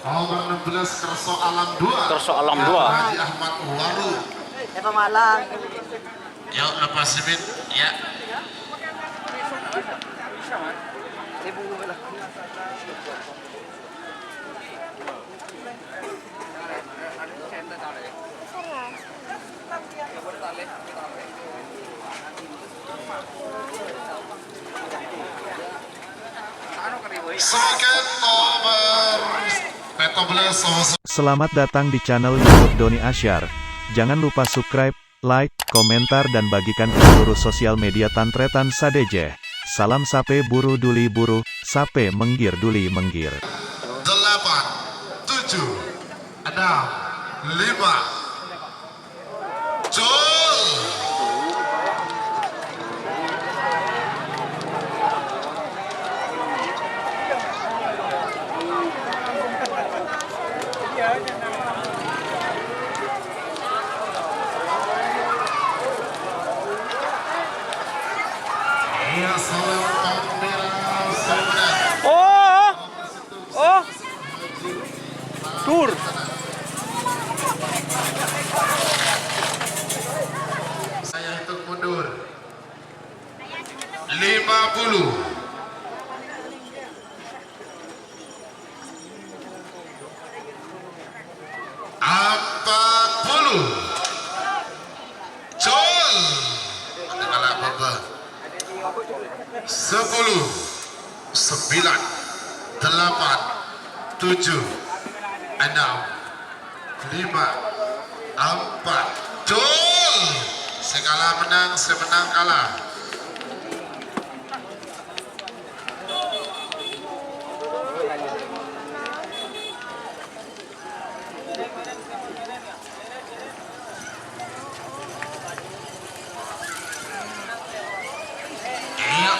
Nomor 16 Kerso Alam 2. Kerso Alam 2. Haji Ahmad Waru. Pemalang. Yuk lepas simit ya. Semakin nomor 14. Selamat datang di channel YouTube Doni Asyar. Jangan lupa subscribe, like, komentar dan bagikan ke seluruh sosial media Tantretan Sadeje. Salam sape buru duli buru, sape menggir duli menggir. 8, 7, 6, 5. Jol. Oh, tur. Saya hitung mundur. 50. 40. Jol. Ada kalah apa? 10, 9, 8, 7, 6, 5, 4. Jol. Sekala menang, semenang kalah.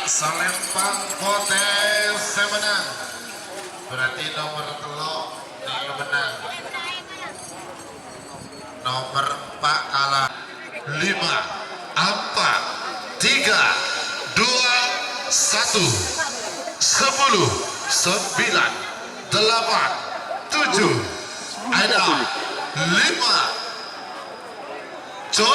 Salempang potes semenang. Berarti nomor telok ini menang. Nomor 4 kalah. 5, 4, 3, 2, 1. 10, 9, 8, 7, 6, 5. Jol.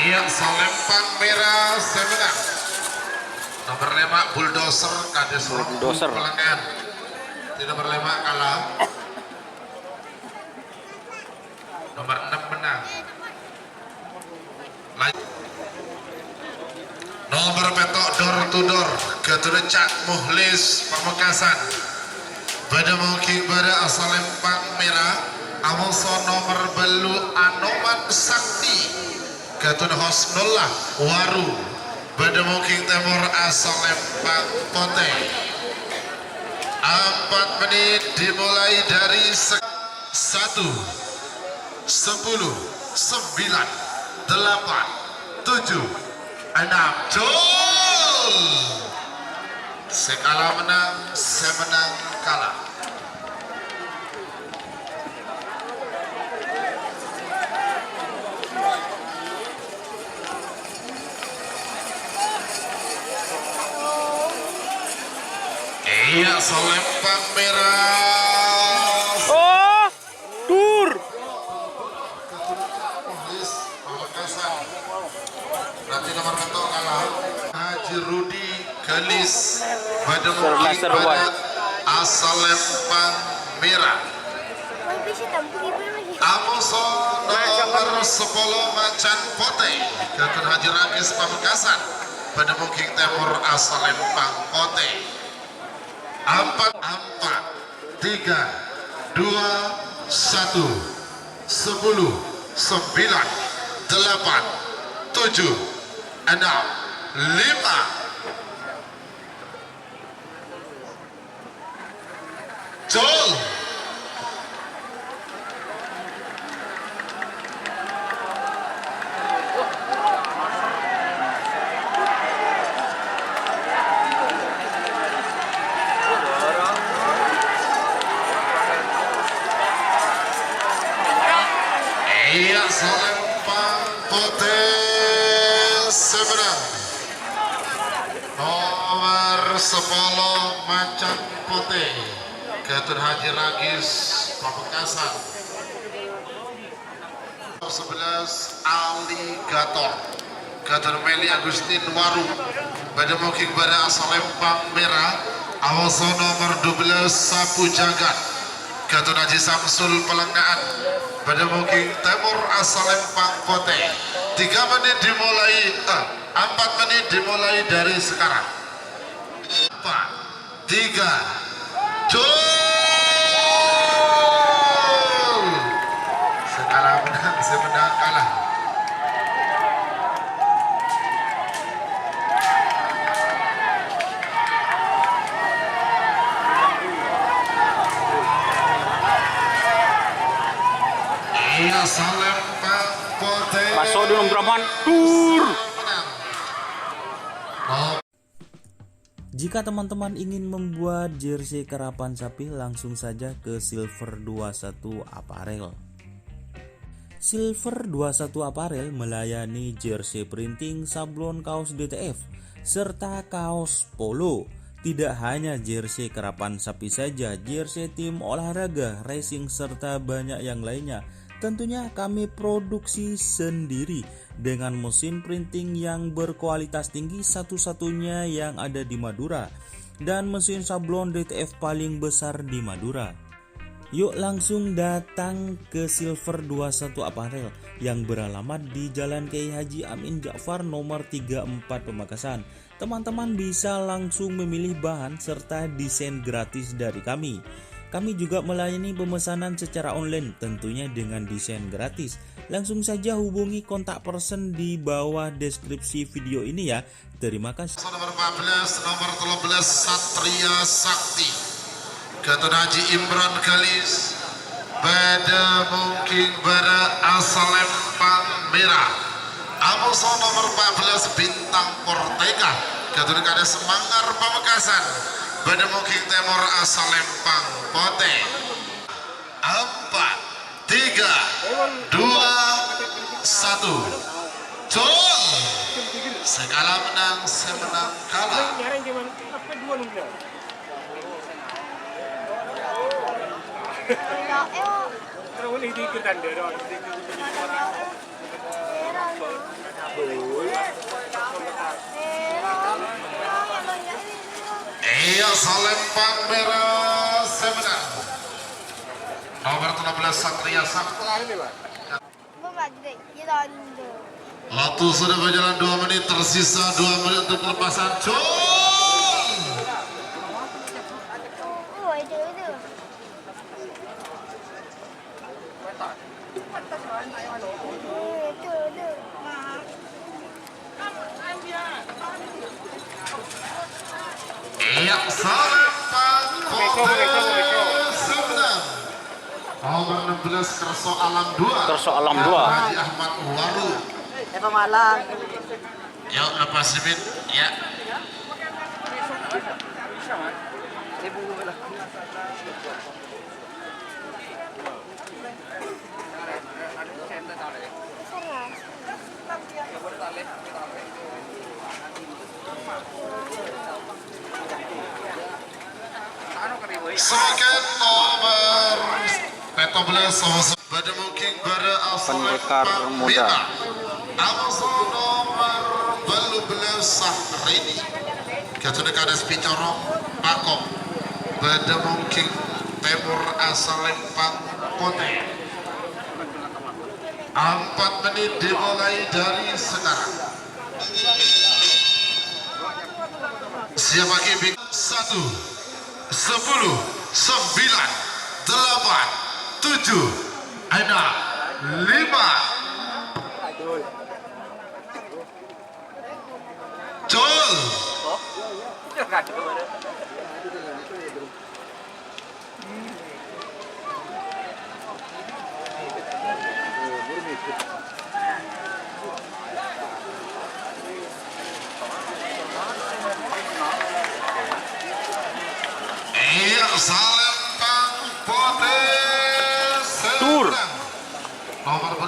Yang Salempang merah semenang. Nomor 5 Bulldozer Kades Bulldozer. Pelengan. Di nomor 5 kalah. Nomor 6 menang. Nomor petok door to door Keturecak Muhlis Pamekasan. Pada mungkin pada Salempang merah. Amoso nomor belu Anoman Sakti. Ketun Hosnullah Waru. Pada mungkin timur asal Lempang Pote. 4 menit dimulai dari 1, 10, 9, 8, 7, 6. Jol. Sekala menang, semenang kalah. Iya, Salempang merah. Oh, tur. Berarti nomor ketok kalah. Haji Rudi Galis pada Master White. asal Lempang merah. Amoso nomor 10 Macan Pote. Ketun Haji Ragis Pamekasan pada mungkin timur asal Lempang Pote. 4, 3, 2, 1. 10, 9, 8, 7, 6, 5. Jol. Putih sebenang. Nomor 10 Macan Putih Ketun Haji Ragis Pamekasan. Nomor 11 Aligator Ketun Meli Agustin Waru pada Moking pada asal Lempang Merah. Awaso nomor 12 Sapu Jagat Ketun Haji Samsul Pelenggaan pada Moking Timur asal Lempang Putih. 3 menit dimulai 4 menit dimulai dari sekarang. 4, 3, Jol. Sekala menang, semenang kalah. Iya, Salempang Putih. Masuk di nomor berapa? Dur. Jika teman-teman ingin membuat jersey karapan sapi, langsung saja ke Silver 21 Apparel. Silver 21 Apparel melayani jersey printing, sablon kaos DTF, serta kaos polo. Tidak hanya jersey karapan sapi saja, jersey tim olahraga, racing, serta banyak yang lainnya. Tentunya kami produksi sendiri dengan mesin printing yang berkualitas tinggi, satu-satunya yang ada di Madura, dan mesin sablon DTF paling besar di Madura. Yuk langsung datang ke Silver 21 Apparel yang beralamat di Jalan Kiai Haji Amin Ja'far nomor 34 Pamekasan. Teman-teman bisa langsung memilih bahan serta desain gratis dari kami. Kami juga melayani pemesanan secara online, tentunya dengan desain gratis. Langsung saja hubungi kontak person di bawah deskripsi video ini ya. Terima kasih. Nomor 14, nomor 13 Satria Sakti Ketun Haji Imran Kalis pada Mungking pada asal Lempang Merah. Amuso nomor 14 Bintang Portega Ketun Kades Manggar Pamekasan pada Mungking Timur asal Lempang Putih. 4, 3, 2, 1, Jol. Segala menang, semenang kalah. Iya, Salempang Merah semenang. Nomor 13 Satria Sakti. Waktu sudah berjalan 2 menit, tersisa 2 menit untuk pelepasan. Jol. Iya, Salempang semenang. Nomor 16 Kerso Alam 2. Kerso Alam 2. Haji Ahmad Waru. Malang. Yuk lepas limit ya. Semakin nomor 14 pada Mungking pada asal Pendekar muda. Amasal nomor 12 Sahrini Ketun Kades Picorong Pakok pada Mungking Timur asal Lempang Putih. 4 menit dimulai dari sekarang. Siap lagi 1, 10, 9, 8, 7, 6, 5. Jol. Iya, Salempang Putih. Tur. Nomor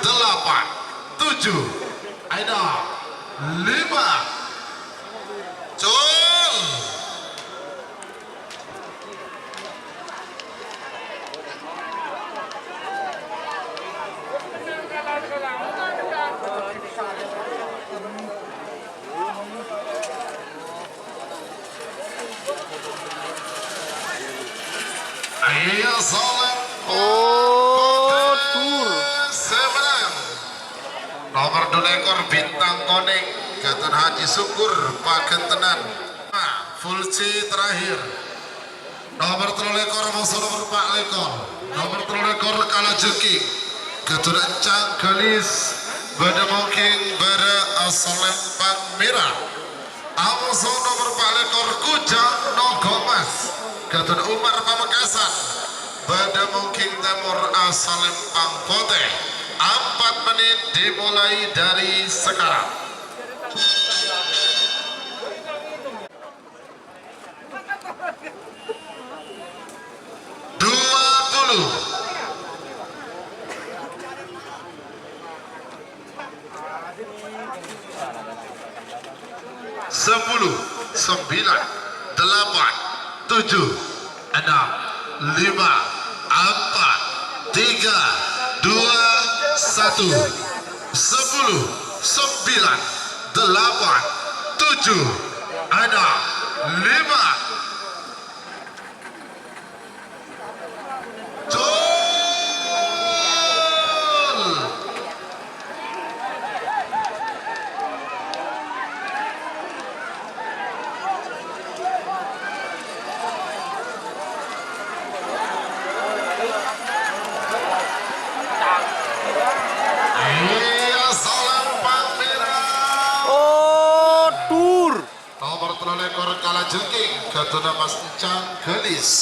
8, 7, ada 5. Cul. Ayo salam. Oh, tur. Semenang nomor 2 ekor bintang koning Gatot Haji Syukur Pagentenan. Full C terakhir nomor 3 ekor musuh nomor 4 ekor nomor 3 ekor Kalajeki Gatot Encang Galis Bademongking Bara Asal Lempang Merah Amuso nomor 4 ekor Kujang Nogomas Gatot Umar Pamekasan Bademongking Timur Asal Lempang Pote. 4 menit dimulai dari sekarang. 20. 10, 9, 8, 7, 6, 5, 4, 3, 2, 1. 10, 9, 8, 7, 6, 5. Oh, tur. Nomor 3 ekor Kalajengking Gatot Mas Encang Gelis.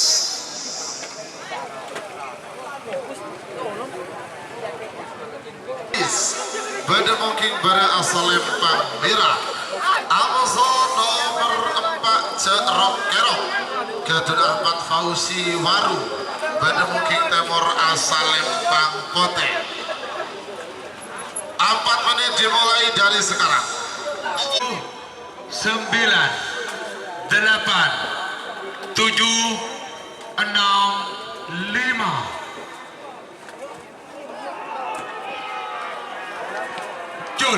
Bademongking Bara Asal Lempang Merah Amazon nomor 4 Cerok Kerok Gatot Ahmad Fauzi Waru Bademongking Timur Asal Lempang Pote. 4 menit dimulai dari sekarang. 9, 8, 7, 6, 5. Cul.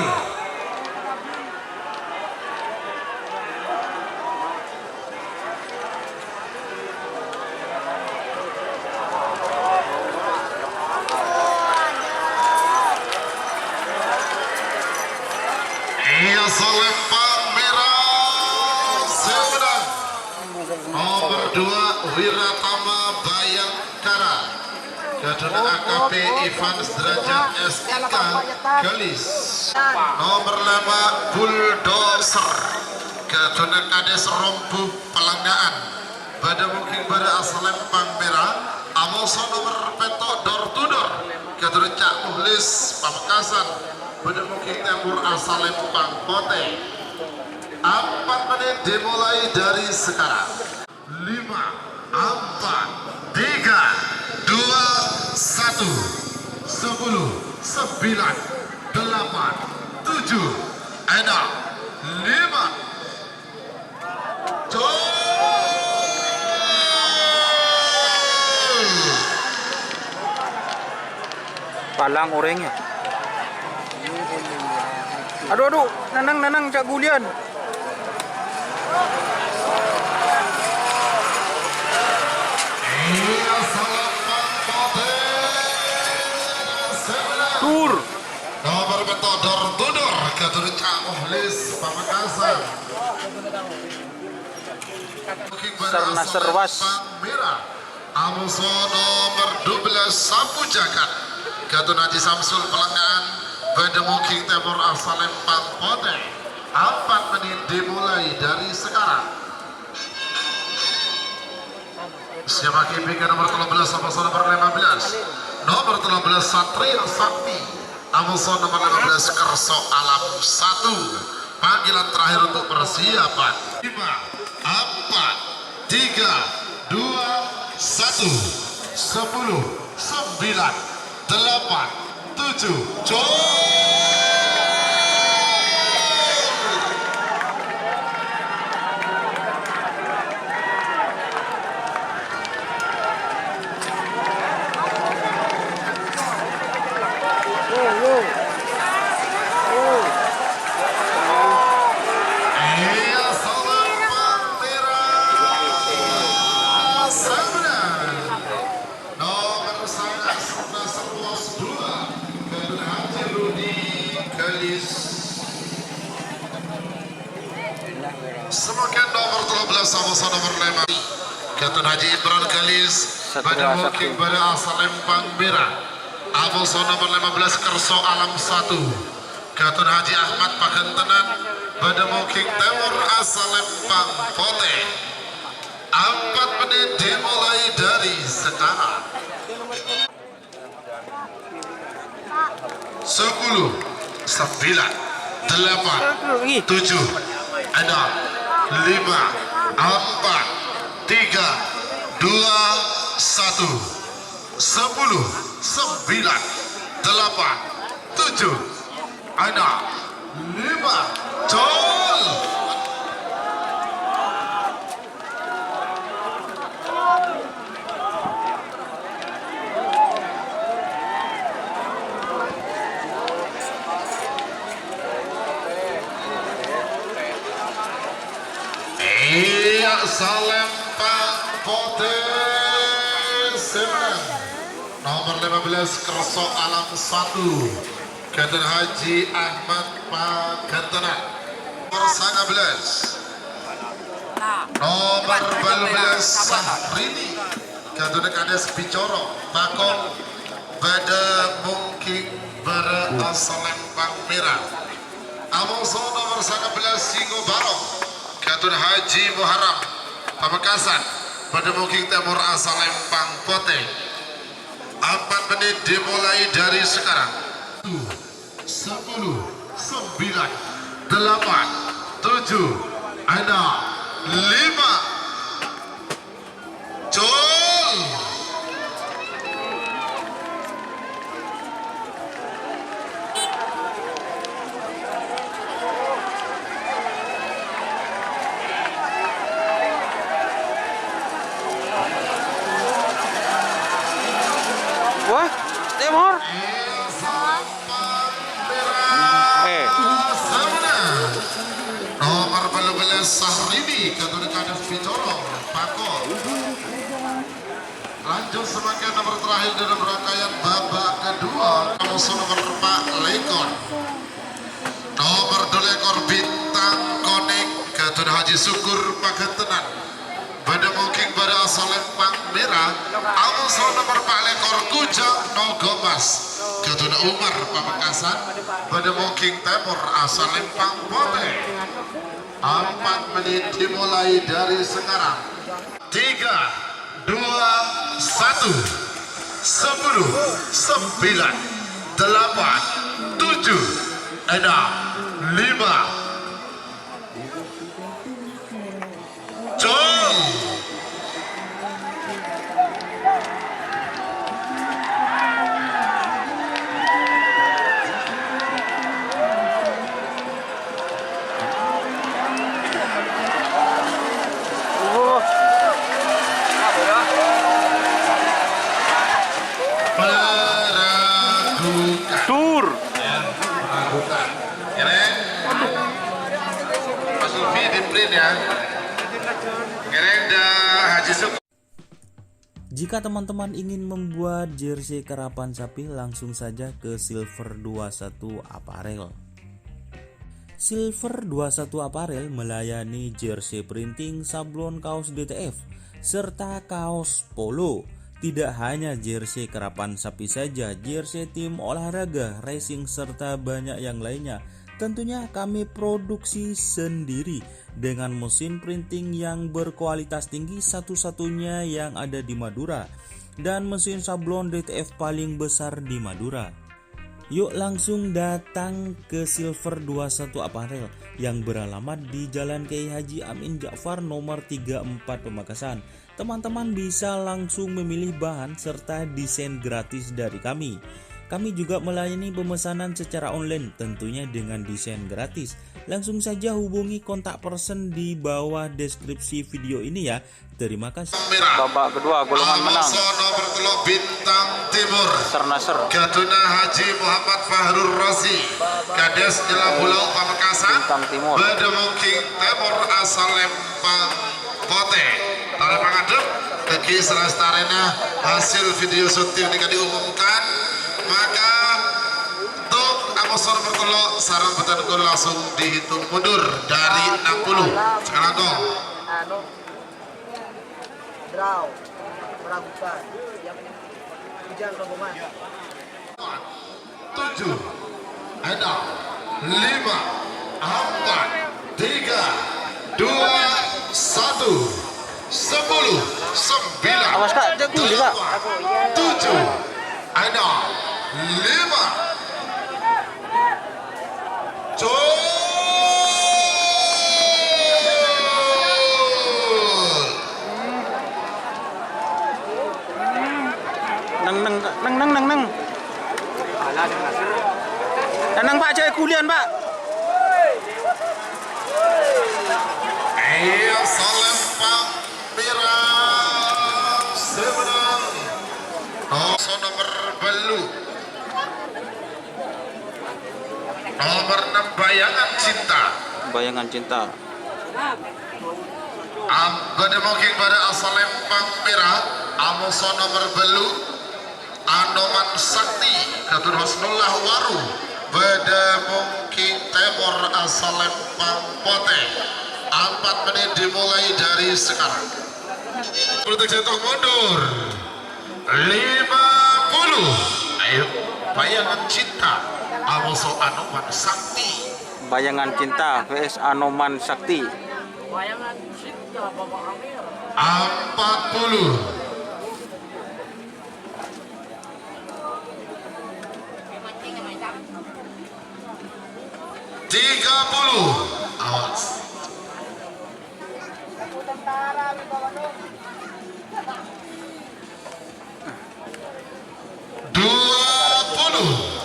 asal Lempang merah semenang. Nomor 2 Wiratama Bayangkara. Kedua AKP Ivan Derajat SK Gelis. Nomor 5 Bulldozer. Kedua Kades Rompu Pelanggaan. Pada mungkin pada asal Lempang merah. Amoso nomor peto door to door. Kedua Cak Muhlis Pamekasan. Pada mungkin timur asal Lempang Pote. 4 menit dimulai dari sekarang. 5, 4, 3, 2, 1. 10, 9, 8, 7, 6, 5, 4, 3, 2, 1. Palang orangnya. Aduh, nanang Cak Gulian. Tur. Nomor beto door to door Kedua Cak Muhlis Pamekasan. Serna Serwas. Merah Amoso nomor 12 Sapu Jagat. Kedua Haji Samsul Pelanggaan. Bedemuking Timur asal Lempang Pote. 4 menit dimulai dari sekarang. Siapa KPK nomor 13 Amoso nomor 15. Nomor 13 Satria Sakti. Amoso nomor 15 Kerso Alam 1. Panggilan terakhir untuk persiapan. 5, 4, 3, 2, 1. 10, 9, 8, 7. Semakin nomor 13 sama nomor 5 Ketun Haji Imran Galis pada mungkin pada asal Lempang Merah. Amoso nomor 15 Kerso Alam 1. Ketun Haji Ahmad Pakentenan pada mungkin Timur asal Lempang Pote. 4 menit dimulai dari sekarang. 10, 9, 8, 7, 6, 5, 4, 3, 2, 1. 10, 9, 8, 7, 6, 5. Col. Iya Salempang Pote Semen. Nomor 15 Kerso Alam 1. Kedun Haji Ahmad Pakentenan. Nomor 19 nomor 12 Sahrini. Kedun Kades Bicoro Bakong pada mungkin pada Salempang Merah. Amoso nomor 19 Singo Barong. Ketun Haji Muharram Pamekasan pada mungkin Timur asal Lempang Pote. 4 menit dimulai dari sekarang. 10, 9, 8, 7, 6, 5. Col. Wah, Timur. Nomor 12 Sahrini Kedua Kades Bicoro Pakor. Lanjut semakin nomor terakhir dalam rangkaian babak kedua. Nomor 4 Lekor. Nomor 2 Lekor Bit Haji Syukur Pagetenan pada mungkin pada asal Lempang Merah Alonso nomor 4 lekor Kujang Nogomas Ketuna Umar Pamekasan pada mungkin Timur asal Lempang Pote 4 menit dimulai dari sekarang 3, 2, 1 10, 9, 8, 7, 6, 5 Jom. Tur. Meragukan. Kira Mas Lufi di print ya. Kira Haji Syukur. Jika teman-teman ingin membuat jersey karapan sapi, langsung saja ke Silver 21 Apparel. Silver 21 Apparel melayani jersey printing, sablon kaos DTF, serta kaos polo. Tidak hanya jersey karapan sapi saja, jersey tim olahraga, racing, serta banyak yang lainnya. Tentunya kami produksi sendiri dengan mesin printing yang berkualitas tinggi, satu-satunya yang ada di Madura, dan mesin sablon DTF paling besar di Madura. Yuk langsung datang ke Silver 21 Apparel yang beralamat di Jalan Kiai Haji Amin Ja'far nomor 34 Pamekasan. Teman-teman bisa langsung memilih bahan serta desain gratis dari kami. Kami juga melayani pemesanan secara online, tentunya dengan desain gratis. Langsung saja hubungi kontak person di bawah deskripsi video ini ya. Terima kasih. Babak kedua golongan menang. Nomor telur Bintang Timur Nasr. Ketuna Haji Muhammad Fahrul Razi Kades Jelang Pulau Pamekasan Bintang Timur. Bedemungking Timur asal Lempang Pote Tara Pangadep Teki Selastarena hasil video syuting ini diumumkan. Maka untuk Amosor bertolak sarang petan gol langsung dihitung mundur dari 60. Sekarang gol. Draw, meragukan. Hujan rombongan. 7, 6, 5, 4, 3, 2, 1, 10, 9, Awas Kak, jago juga. 7, 6, 5, Neng. Nang Pak, cek kulian Pak. Ayo Salempang Merah semenang nomor Belu nomor 6 Bayangan Cinta Bayangan cinta. Bedemungking pada asal Lempang Merah Amoso nomor Belu Anoman Sakti Katur Hosnullah Waru Bedemungking Timur asal Lempang Pote 4 menit dimulai dari sekarang. Politik jatuh mundur 50. Ayo Bayangan Cinta Amoso Anoman Sakti. Bayangan cinta vs Anoman Sakti. Bayangan cinta Bapak Amir. 40. Awas. 20.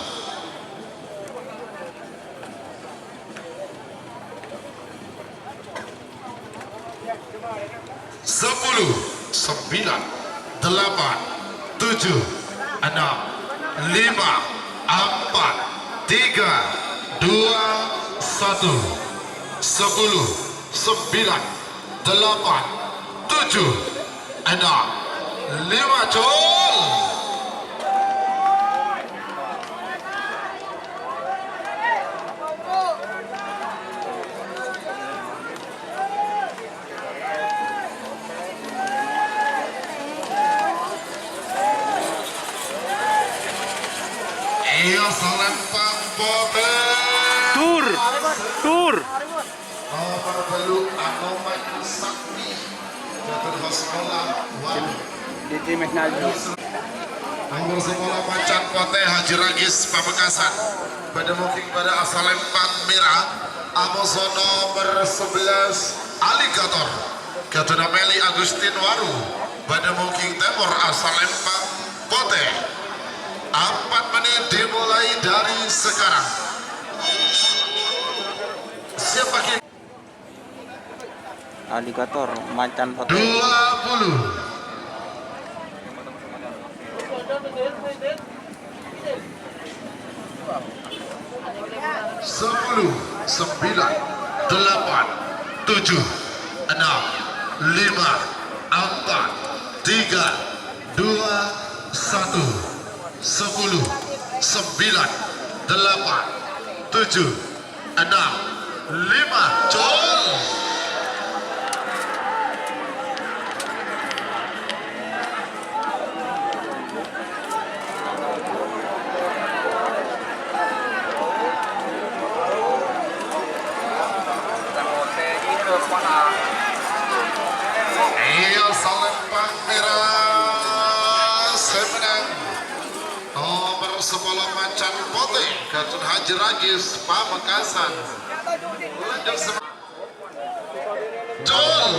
10, 9, 8, 7, 6, 5, 4, 3, 2, 1, 10, 9, 8, 7, 6, 5, Col. Salempang Bote. Tur. Tur. Nomor belu Anoman Sakti. Gatot Hosmola. Wow. Nomor 10 Macan Kote Haji Ragis Pamekasan. Pada mungkin pada asal Lempang Merah. Amoso nomor 11 Aligator. Gatot Meli Agustin Waru. Pada mungkin Timur asal Lempang Kote. 4 menit dimulai dari sekarang. Siapa kita? Alligator macan pote. 20 10 9 8 7 6 5 4 3 2 1 10 9 8 7 6 5 Jol. Iya Salempang Merah semenang nomor 10 Macan Pote Gatot Haji Ragis Pamekasan. Lanjut Jol.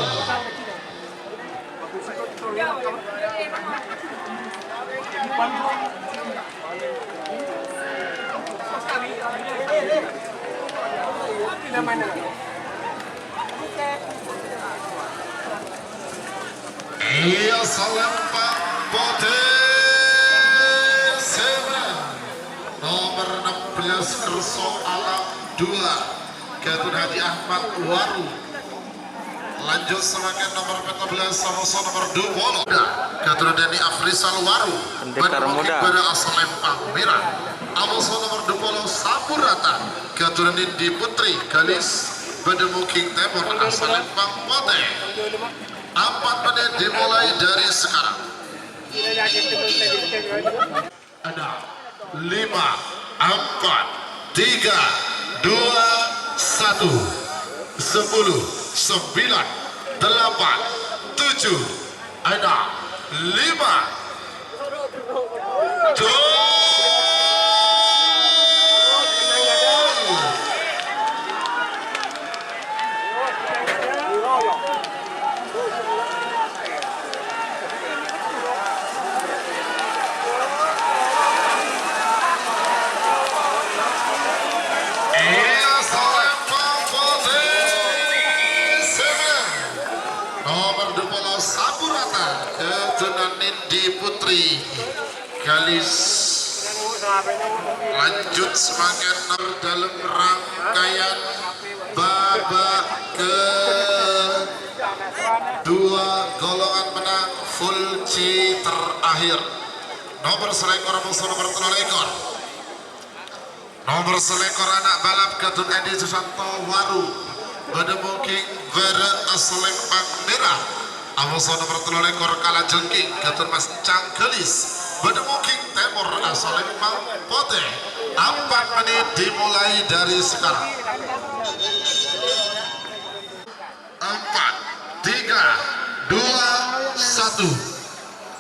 Iya Salempang Pote semenang nomor 16 Kerso Alam 2 Gatot Haji Ahmad Waru. Lanjut semakin nomor 14 Samoso nomor 20 Gatot Dani Afrisal Waru. Pendekar muda. Pada asal Lempang Merah Amoso nomor 20 Sapurata Gatot Nindi Putri Galis pada Muking Timur asal Lempang Pote. 4 menit dimulai dari sekarang. Ada 5 4 3 2 1 10 9 8 7 6 5 Iya Salempang Pote semenang nomor 20 Sapurata Gatot Nindi Putri Galis. Lanjut semakin dalam rangkaian babak kedua golongan menang full C terakhir. Nomor selekor musuh nomor 3 ekor. Nomor selekor anak balap Gatot Edi Susanto Waru. Pada mungkin Vera Aslempang Merah. Amoso nomor 3 ekor Kala Jengking Gatot Mas Cangkelis. Pada mungkin Timur Aslempang Pote. 4 menit dimulai dari sekarang. 4 3 2 1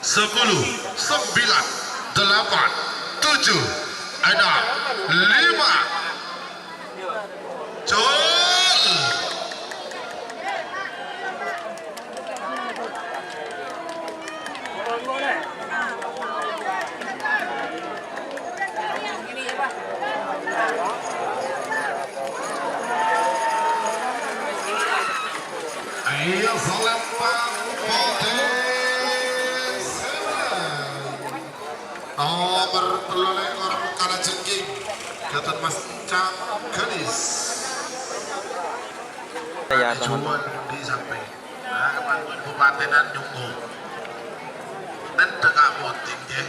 10 9 8 7 6 5 Jol. Ayo Salempang Pote nomor 3 ekor Kala Jengking Gatot Mas Cangkelis. Ya teman. Cuman di sampai Bupatenan Nyunggu dan tegak moting ya.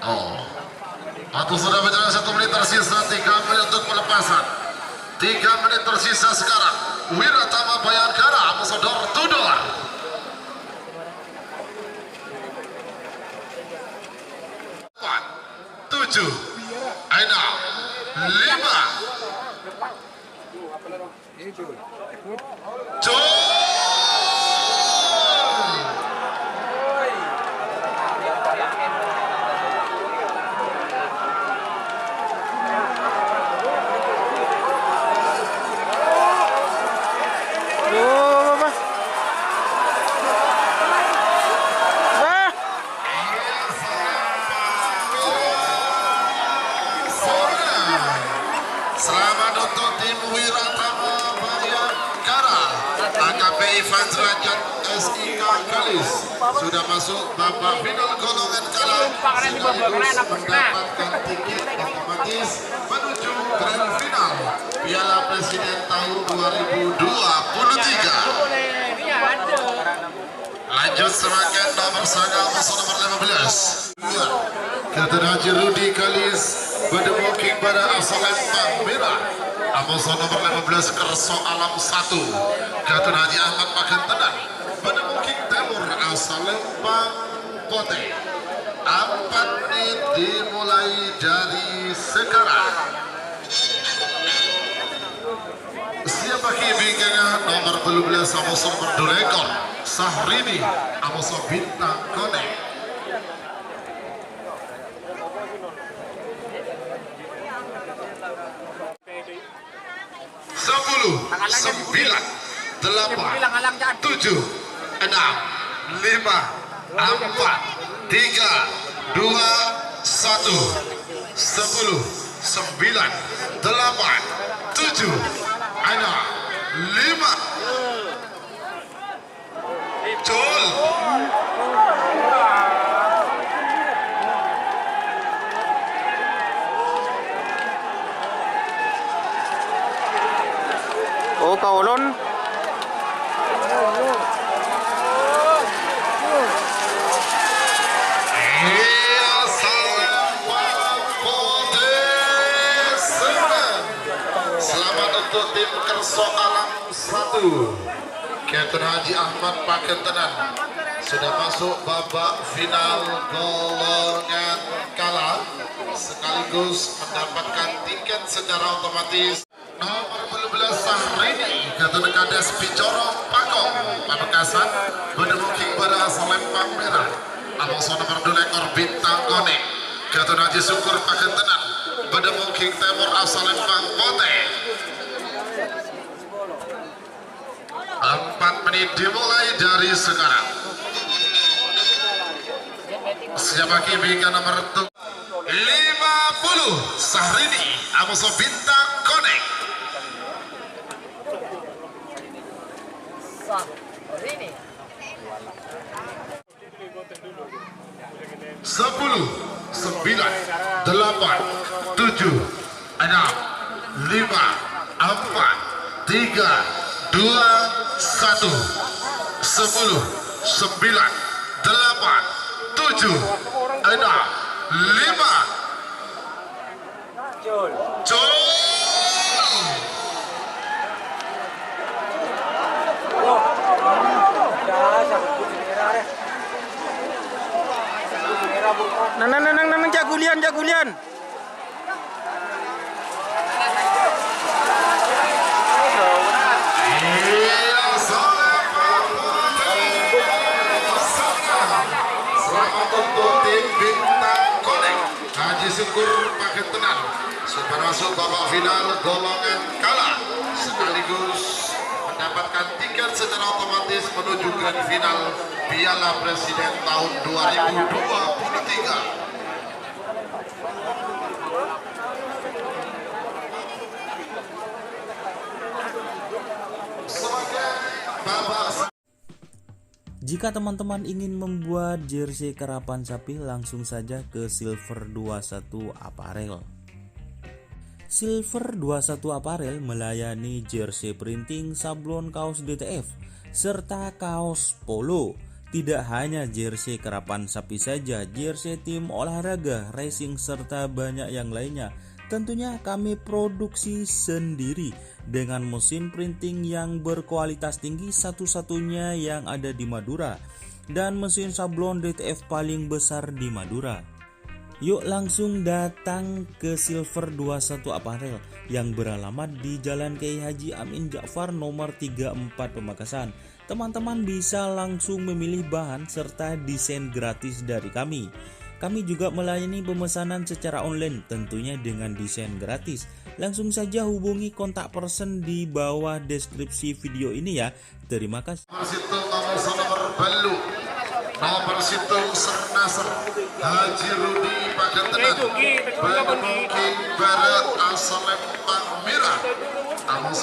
Oh, waktu sudah berjalan 1 menit tersisa, 3 menit untuk pelepasan. 3 menit tersisa sekarang. Wiratama Bayangkara Ambassador Tudor 7, 6, 5. Jol. Selamat untuk tim Wiratama Bayangkara, AKP Ivan Derajat SIK Kalis sudah masuk babak final golongan kala sekaligus mendapatkan tiket otomatis menuju grand final Piala Presiden tahun 2023. Lanjut serangan nomor sangga musuh nomor 15. Kapten Haji Rudi Kalis berdemoking pada asal Lempang Merah. Amoso nomor 15 Kerso Alam 1. Kapten Haji Ahmad Magentenan berdemoking Timur asal Lempang Kote. 4 menit dimulai dari sekarang. Siapa kibingnya nomor 12 Amoso nomor 2 ekor Sahrini Amoso Bintang Kone. 10, 9, 8, 7, 6, 5, 4, 3, 2, 1. Sepuluh, 9, 8, 7, 6, 5. Jol. Oh, kaulon. Selamat untuk tim Kerso Alam 1. Kapten Haji Ahmad Pakentenan sudah masuk babak final golongan kala sekaligus mendapatkan tiket secara otomatis. Nomor 12 Sahrini Kapten Kades Picoro Pakong Pamekasan berdemoking pada asal Lempang Merah. Amoso nomor 2 ekor Bintang Kone. Kapten Haji Syukur Pakentenan berdemoking Timur asal Lempang Kote. 4 menit dimulai dari sekarang. Siapa kibingnya nomor 50 Sahrini Amoso Bintang Kone. Ini 10, 9, 8, 7, 6, 5, 4, 3, 2, 1. 10, 9, 8, 7, 6, 5. Jol. Nang jagulian. Selamat untuk tim Bintang Kone. Haji Syukur Pakentenan sudah masuk babak final golongan kala sekaligus mendapatkan tiket secara otomatis menuju grand final Piala Presiden tahun 2023. Jika teman-teman ingin membuat jersey karapan sapi, langsung saja ke Silver 21 Apparel. Silver 21 Apparel melayani jersey printing, sablon kaos DTF, serta kaos polo. Tidak hanya jersey karapan sapi saja, jersey tim olahraga, racing, serta banyak yang lainnya. Tentunya kami produksi sendiri dengan mesin printing yang berkualitas tinggi, satu-satunya yang ada di Madura, dan mesin sablon DTF paling besar di Madura. Yuk langsung datang ke Silver 21 Apparel yang beralamat di Jalan Kiai Haji Amin Ja'far nomor 34 Pamekasan. Teman-teman bisa langsung memilih bahan serta desain gratis dari kami. Kami juga melayani pemesanan secara online tentunya dengan desain gratis. Langsung saja hubungi kontak person di bawah deskripsi video ini ya. Terima kasih. Nomor situ nomor Balu, nomor situ Sernasr Haji Rudi Pagetenan, Bademungking Barat asal Lempang Merah, nomor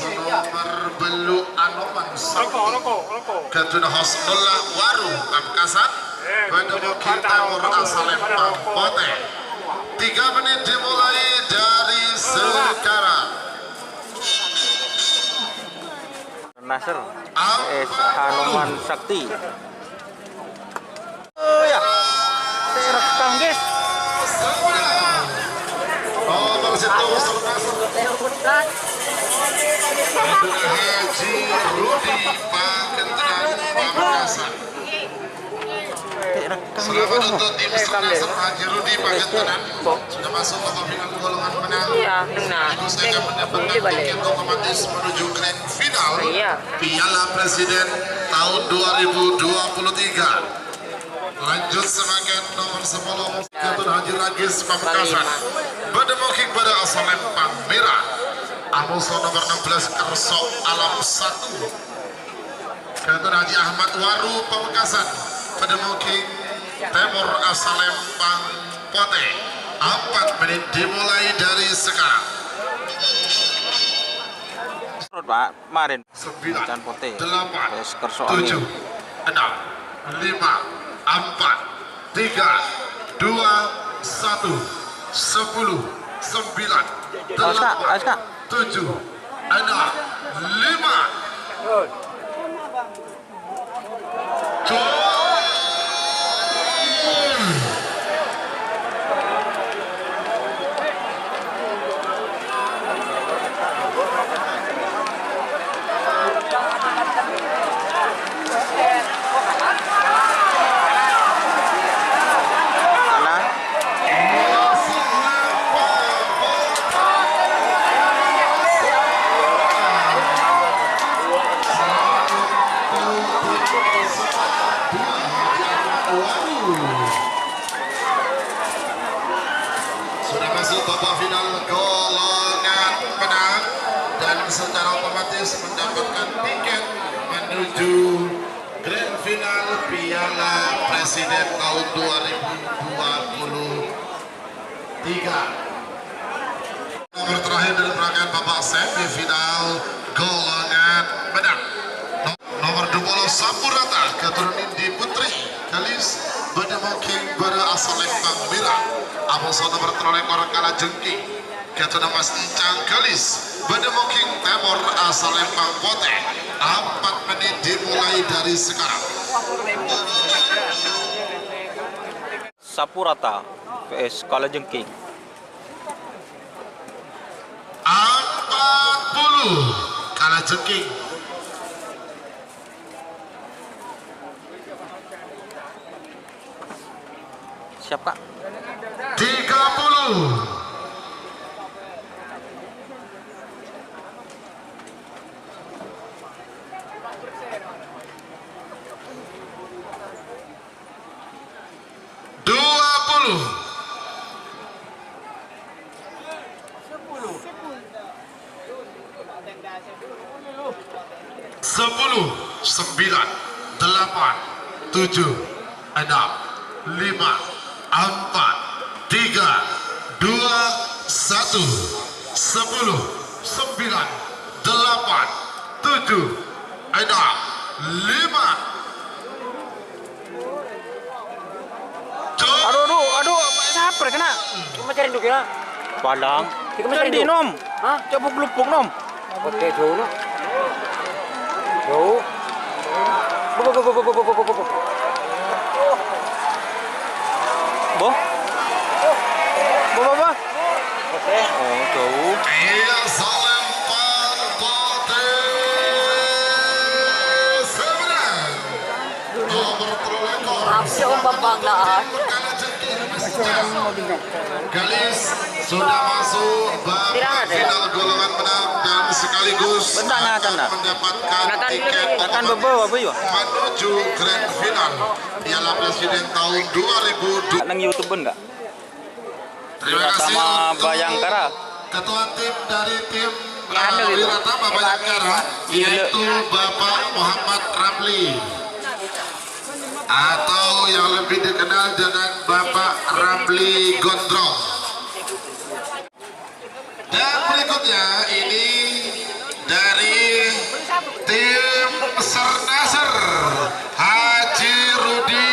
Balu Anoman Katuna Hosnullah Waru Pamekasan, Bademungking Timur asal Lempang Pote. 3 menit dimulai dari sekarang. Nasr Hanuman Sakti. Oh ya, saya rekam guys. Nomor situ Sernasr Haji Rudi Pagetenan Pamekasan. Selamat untuk tim Sernasr Haji Rudi Pagetenan sudah masuk ke final golongan menang. Terus akan mendapatkan tiket otomatis menuju grand final Piala Presiden tahun 2023. Lanjut semakin nomor 10 Ketun Haji Ragis Pamekasan, Bademungking pada asal Lempang Merah, Amuso nomor 16 Kerso Alam 1, Ketun Haji Ahmad Waru Pamekasan, Bademungking Timur asal Lempang Pote. 4 menit dimulai dari sekarang. Pak, kemarin 9, Macan Pote. 8, Wes Kerso 7, Angin. 6, 5, 4, 3, 2, 1, 10, 9, 8, Awas, Kak. 7, 6, 5, sudah masuk babak final golongan menang dan secara otomatis mendapatkan tiket menuju grand final Piala Presiden tahun 2023. Nomor terakhir dari rangkaian babak semifinal golongan menang. Nomor 20 Sampurata keturunan Indi Putri Kalis Bademungking pada asal Lempang Merah, Amuso nomor Trolekor Kalajengking keturunan Mas Incang Kalis Bademungking Timur asal Lempang Pote. 4 menit dimulai dari sekarang. Sapurata vs Kalajengking. 40 Kalajengking. Siap, Kak. 30 10, 9, 8, 7, 6, 5, 4, 3, 2, 1, 10, 9, 8, 7, 6, 5. Aduh, siapa kena? Cuma cari dulu ya. Balang. Kita mencari Jadi dulu. nom. Hah? Coba gelupuk nom. Oke, dulu. Jauh. Bo. Oke. Oh, jauh. Iya, Salempang Pote Sebenarnya nomor terlekor Siapa Bang Naan? Kalajengking masih Galis sudah masuk babak final golongan menang dan sekaligus akan mendapatkan tiket Akan bebawa apa ya? menuju grand final Piala Presiden tahun 2020. Nang YouTube enggak? Terima kasih Sama untuk Bayangkara. ketua tim dari tim Ada gitu. Wiratama Bayangkara, yaitu Bapak Muhammad Ramli, atau yang lebih dikenal dengan Bapak Ramli Gondrong. Dan berikutnya ini dari tim Sernaser Haji Rudi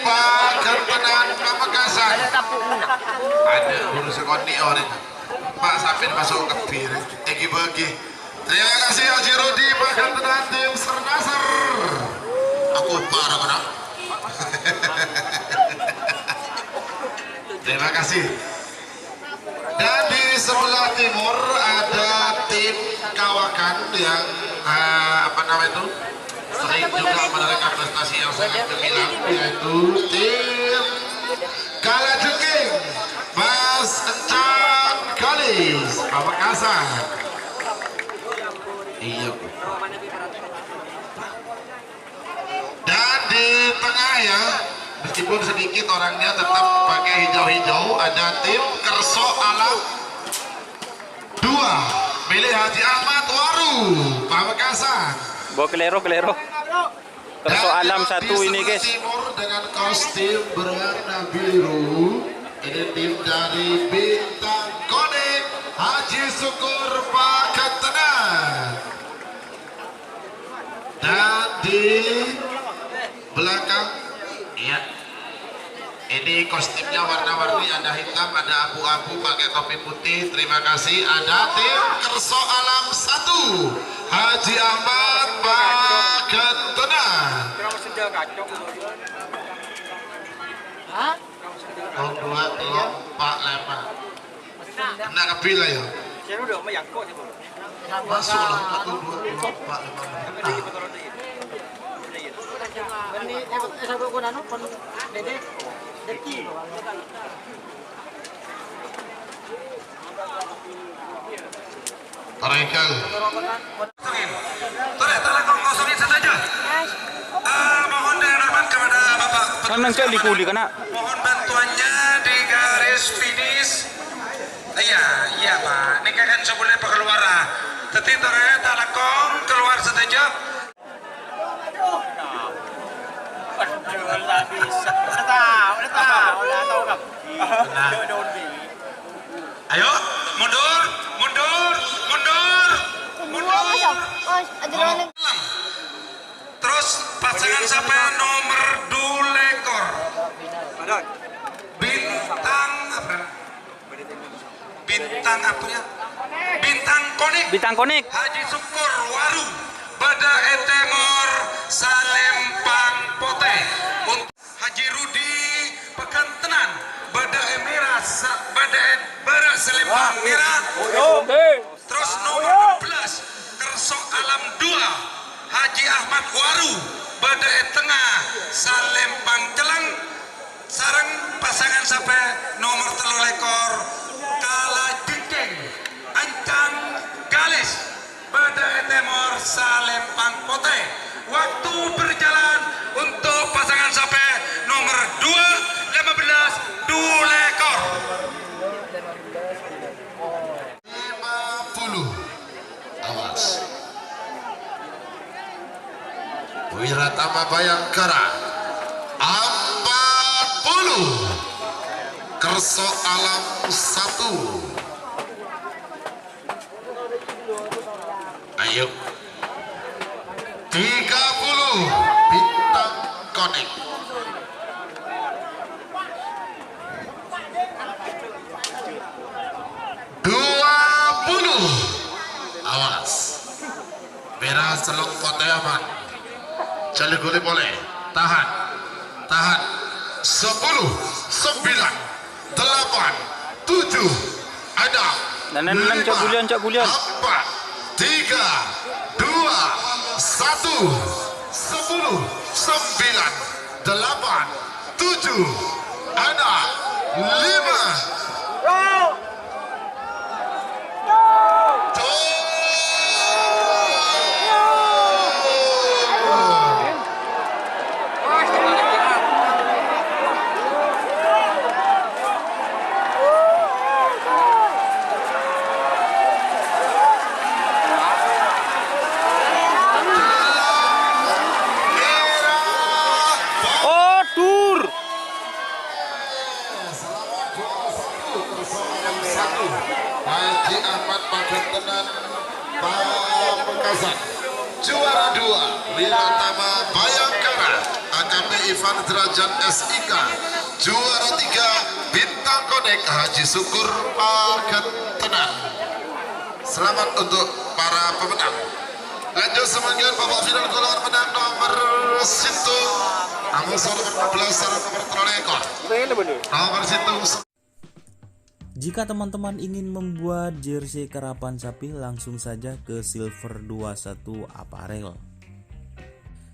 Pakentenan Pamekasan. Ada guru sekoni orang Pak sampai masuk ke bir bagi. Terima kasih Haji Rudi Pakentenan tim Sernaser. Aku parah kenapa? Terima kasih. Dan di sebelah timur ada tim Kawakan yang apa namanya itu sering juga menorehkan prestasi yang sangat gemilang, yaitu tim Kalajengking Mas Encang Galis Pamekasan. Iya. Dan di tengah ya, meskipun sedikit orangnya tetap pakai hijau-hijau, ada tim Kerso Alam 2 milik Haji Ahmad Waru Pamekasan. Bawa kelero. Kerso Dan Alam di 1 ini sebelah guys. timur dengan kostum berwarna biru, ini tim dari Bintang Konik Haji Syukur Pakentenan. Dan di belakang, iya, ini kostumnya warna-warni, ada hitam, ada abu-abu, pakai topi putih. Terima kasih. Ada tim Kerso Alam 1 Haji Ahmad Pakentenan. Tahun 2, 3, 4, 5. Kena kepila ya. Masuk lah. 1, 2, 3, 4, 5. Tarekel. Tolong kosongin saja. Mohon dihadapkan kepada Bapak. Kan nang cek likuli kana. Mohon bantuannya di garis finish. Iya Pak. Ini kan sebelum pengeluaran. Tetapi ternyata talakong keluar saja. Ayo, mundur. Terus pasangan sampai nomor 2 lekor. Bintang apa ya? Bintang Konik. Haji Syukur Waru Bada Etemor Salempang Pote. Untuk Haji Rudi Pakentenan Bada Emira Bada Selempang Merah. Terus nomor 12 Kerso Alam 2 Haji Ahmad Waru Bada Tengah Salempang Celeng. Sarang pasangan sampai nomor 3 lekor Kalajengking Encang Galis Bada Etemor Salempang Pote. Waktu berjalan untuk pasangan sampai nomor 15 lekor. 50. Awas. Wiratama Bayangkara 40. Kerso Alam 1. Ayo. 30. Bintang Konik. 20. Awas. Merah selong Pote aman. Cali guli boleh. Tahan. 10, 9, 8, 7. Ada. Nang cak bulian. 4, 3, 2, 1. 10, 9, 8, 7. Ada. Oh, tur. Haji Ahmad Pagentenan Pamekasan. Juara 2 Lilantama Bayangkara AKP Ivan Derajat SIK. Juara 3 Bintang Konek Haji Syukur Pagentenan. Selamat untuk para pemenang. Lanjut semangat babak final golongan menang nomor situ. Amosor nomor 12 sarung nomor terlekor. Nomor situ. Jika teman-teman ingin membuat jersey karapan sapi, langsung saja ke Silver 21 Apparel.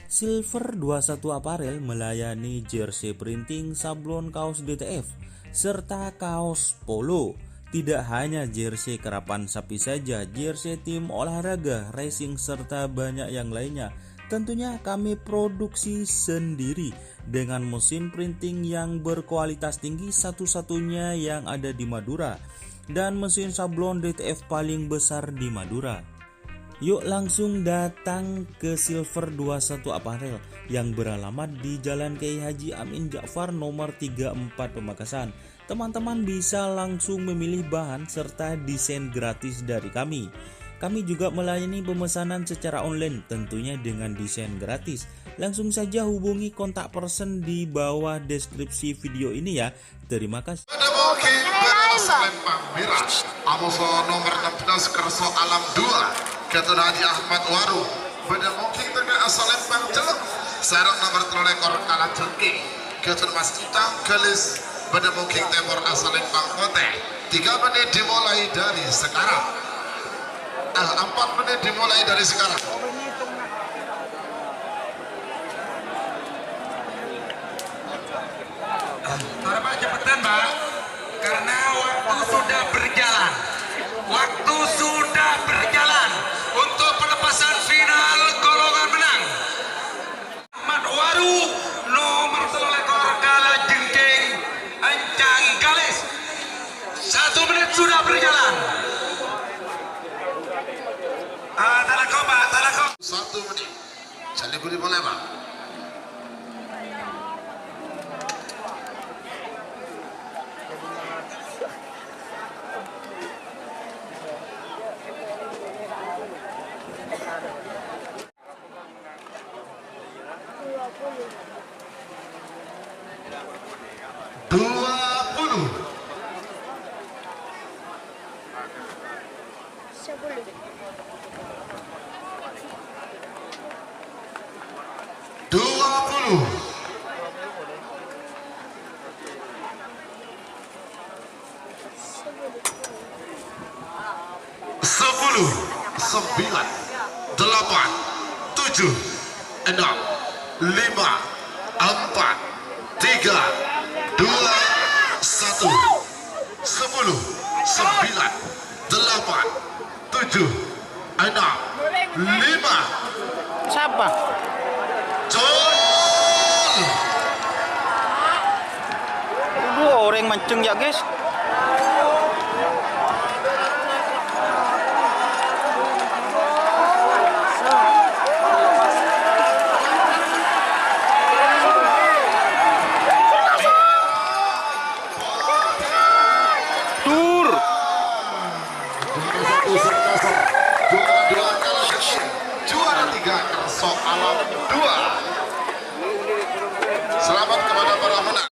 Silver 21 Apparel melayani jersey printing, sablon kaos DTF, serta kaos polo. Tidak hanya jersey karapan sapi saja, jersey tim olahraga, racing, serta banyak yang lainnya. Tentunya kami produksi sendiri dengan mesin printing yang berkualitas tinggi, satu-satunya yang ada di Madura, dan mesin sablon DTF paling besar di Madura. Yuk langsung datang ke Silver 21 Apparel yang beralamat di Jalan Kiai Haji Amin Ja'far nomor 34 Pamekasan. Teman-teman bisa langsung memilih bahan serta desain gratis dari kami. Kami juga melayani pemesanan secara online, tentunya dengan desain gratis. Langsung saja hubungi kontak person di bawah deskripsi video ini ya. Terima kasih. Pada mungkin beras Lempang Merah Amoso nomor 16 Kerso Alam 2 Ketun Haji Ahmad Waru. Pada mungkin tengah asal Lempang Jelek sarang nomor terlekor kalah cengking Ketun Mas Itang Gelis. Pada mungkin temor asal Lempang Kote. 3 menit dimulai dari sekarang. 4 menit dimulai dari sekarang. Pak, cepetan Pak, karena waktu sudah berjalan. Waktu sudah berjalan untuk pelepasan final golongan menang. Ahmad Waru nomor terlekor kalah jengking Ancang Galis. 1 menit sudah berjalan. Talako Pak, talako. 1 menit. Jadi boleh mulai Pak. Sepuluh, 9, 8, 7, 6, 5, 4, 3, 2, 1. 10, 9, 8, 7, 6, 5, 4, 3, 2, 1. Siapa? Jol. Dua orang mancing ya guys. Tur. Juara 3 Kerso Alam 2. Selamat kepada para menang.